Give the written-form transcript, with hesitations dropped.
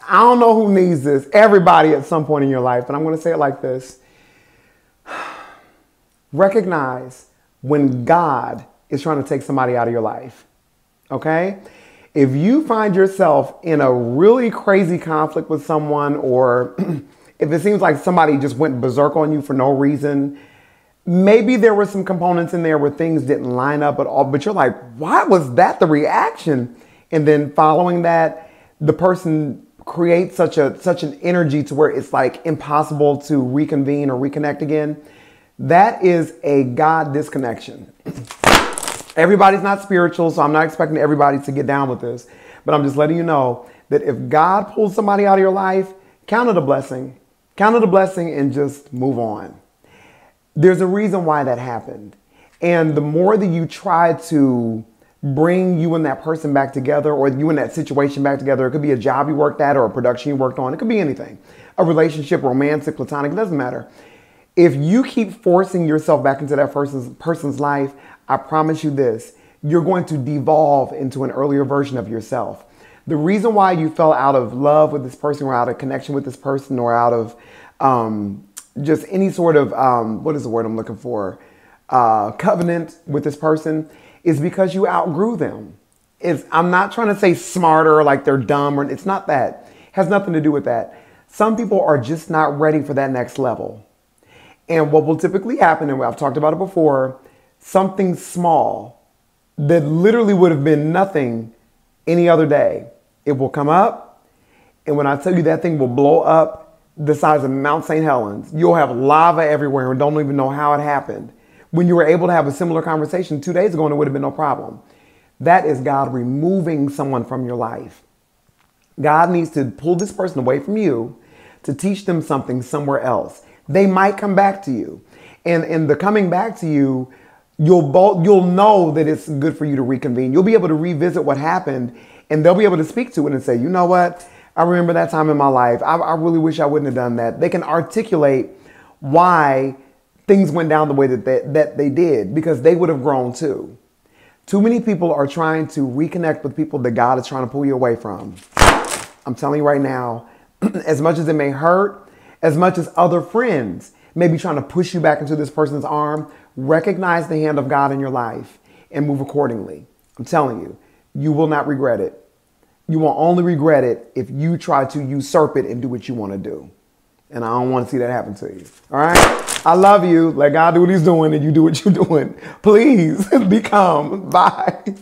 I don't know who needs this. Everybody at some point in your life, and I'm going to say it like this. Recognize when God is trying to take somebody out of your life. Okay? If you find yourself in a really crazy conflict with someone, or if it seems like somebody just went berserk on you for no reason, maybe there were some components in there where things didn't line up at all, but you're like, why was that the reaction? And then following that, the person creates such an energy to where it's like impossible to reconvene or reconnect again. That is a God disconnection. Everybody's not spiritual, so I'm not expecting everybody to get down with this. But I'm just letting you know that if God pulls somebody out of your life, count it a blessing. Count it a blessing and just move on. There's a reason why that happened. And the more that you try to bring you and that person back together, or you and that situation back together, it could be a job you worked at or a production you worked on. It could be anything. A relationship, romantic, platonic, it doesn't matter. If you keep forcing yourself back into that person's life, I promise you this, you're going to devolve into an earlier version of yourself. The reason why you fell out of love with this person, or out of connection with this person, or out of just any sort of, what is the word I'm looking for? Covenant with this person, is because you outgrew them. I'm not trying to say smarter, like they're dumb, or it's not that. It has nothing to do with that. Some people are just not ready for that next level. And what will typically happen, and I've talked about it before, something small that literally would have been nothing any other day, it will come up. And when I tell you that thing will blow up the size of Mount St. Helens, you'll have lava everywhere and don't even know how it happened. When you were able to have a similar conversation 2 days ago and it would have been no problem. That is God removing someone from your life. God needs to pull this person away from you to teach them something somewhere else. They might come back to you. And in the coming back to you, you'll know that it's good for you to reconvene. You'll be able to revisit what happened, and they'll be able to speak to it and say, you know what? I remember that time in my life. I really wish I wouldn't have done that. They can articulate why things went down the way that they did, because they would have grown too. Too many people are trying to reconnect with people that God is trying to pull you away from. I'm telling you right now, as much as it may hurt, as much as other friends may be trying to push you back into this person's arm, recognize the hand of God in your life and move accordingly. I'm telling you, you will not regret it. You will only regret it if you try to usurp it and do what you want to do. And I don't want to see that happen to you. All right? I love you. Let God do what he's doing and you do what you're doing. Please be calm. Bye.